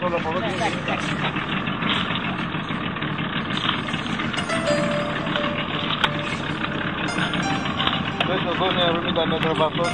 καθόλου από εδώ και μέσα εδώ είναι 70 μέτρα βάθος.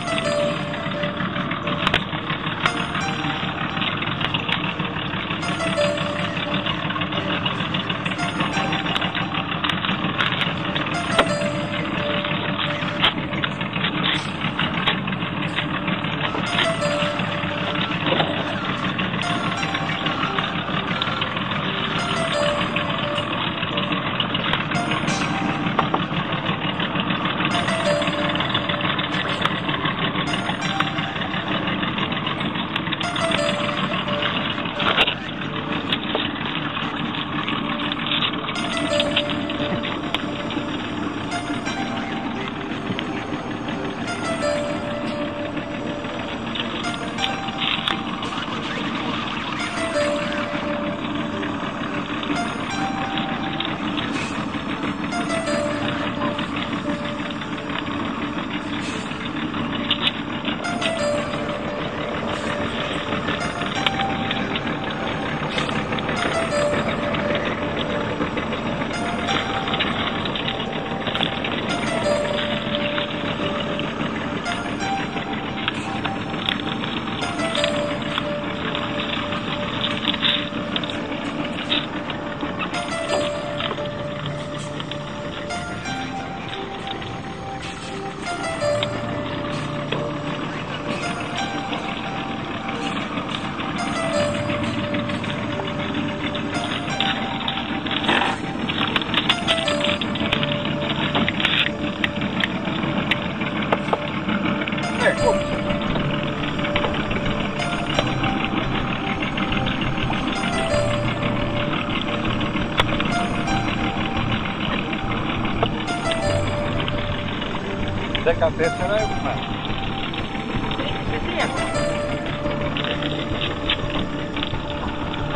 Τέσσερα έχουμε.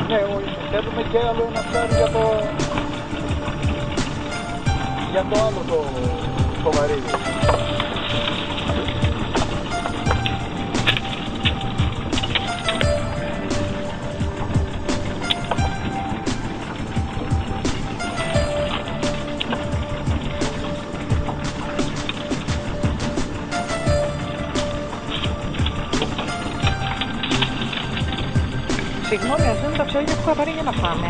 Ναι, θέλουμε και άλλο ένα ψάρι για το άλλο το βαρύδι. Συγγνώμη, ας δίνουν τα ψάρια που είχα πάρει για να φάμε.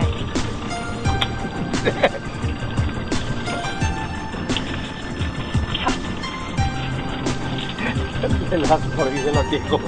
Ελάτε τώρα, γελάω και εγώ.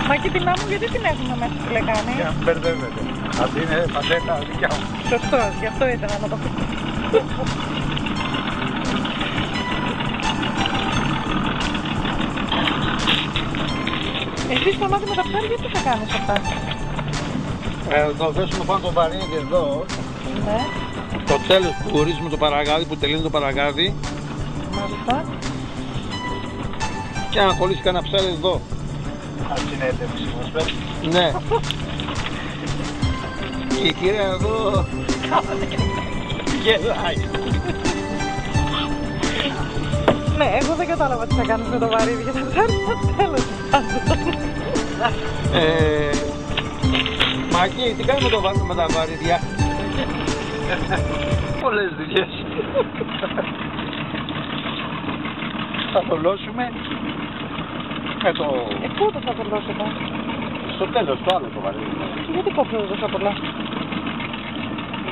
Μα και την άμμο γιατί την έχουμε μέσα στη λεκάνη? Για να μπερδεύετε. Αυτή είναι παντέτα δικιά μου. Σωστός, γι' αυτό ήθελα να το πω. Εσύ στο μάτι με τα ψάρια τι θα κάνεις αυτά? Θα δέσουμε πάνω το βαρύδι εδώ. Ναι. Το τέλος που χωρίζουμε το παραγάδι, που τελειώνει το παραγάδι. Μάλιστα. Και να κολλήσει κανένα ψάρι εδώ. Αν είναι έτοιμη μας πέφτει. Ναι. Και η κυρία εδώ γελάει. Ναι, εγώ δεν κατάλαβα τι θα κάνεις με το βαρύδι για τα ψάρια, τέλος πάντων. Μάκη, τι κάνουμε με τα βαρύδια? Πολλές δουλειές. Θα θολώσουμε με το... Πού το θα θολώσετε? Στο τέλος, το άλλο το βαρύδι. Και γιατί κόψετε τόσα πολλά?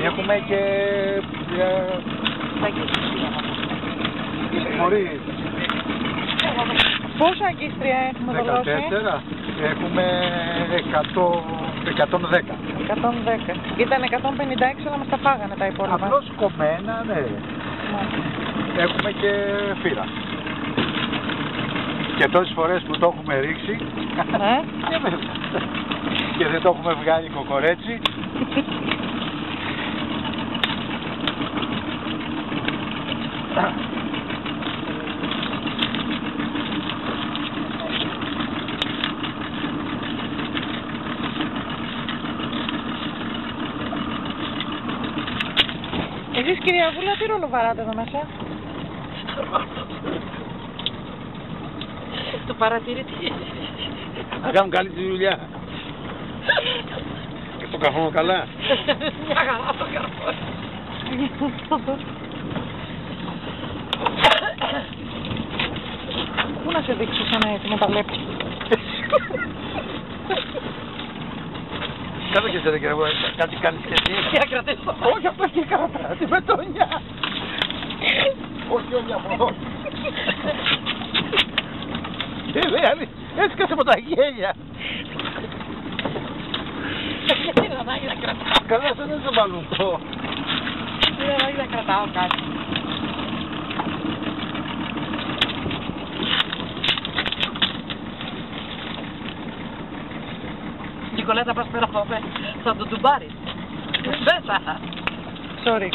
Έχουμε και... Μπορεί. Πόσα αγκίστρια έχουμε θολώσει? 14, έχουμε 110. 110. Ήταν 156 αλλά μας τα φάγανε τα υπόλοιπα. Απλώς κομμένα, ναι. Έχουμε και φύρα. Και τόσες φορές που το έχουμε ρίξει Ναι. και δεν το έχουμε βγάλει κοκορέτσι. Εσείς κυρία Βούλα, τι ρόλο βαράτε εδώ μέσα? Το παρατηρητή. Να κάνουν καλή τη δουλειά. Και το καθόμουν καλά. Μια χαρά το καρφώ. Πού να σε δείξω σαν έτσι με τα βλέπεις? Κάτω και σε ρε κύριε, κάτι κάνεις και εσύ. Τι να κρατήσω. Όχι, αυτό και κάνα, τη μπετόνια. Όχι, όχι από εδώ. Έσκασε από τα γέλια. Δεν ανάγκη να κρατάω. Καλά, αυτό δεν είναι το μπαλουτό. Δεν ανάγκη να κρατάω κάτι. Νικολέτα, πας πέρα από θα το τουμπάρεις. Μέσα. Sorry.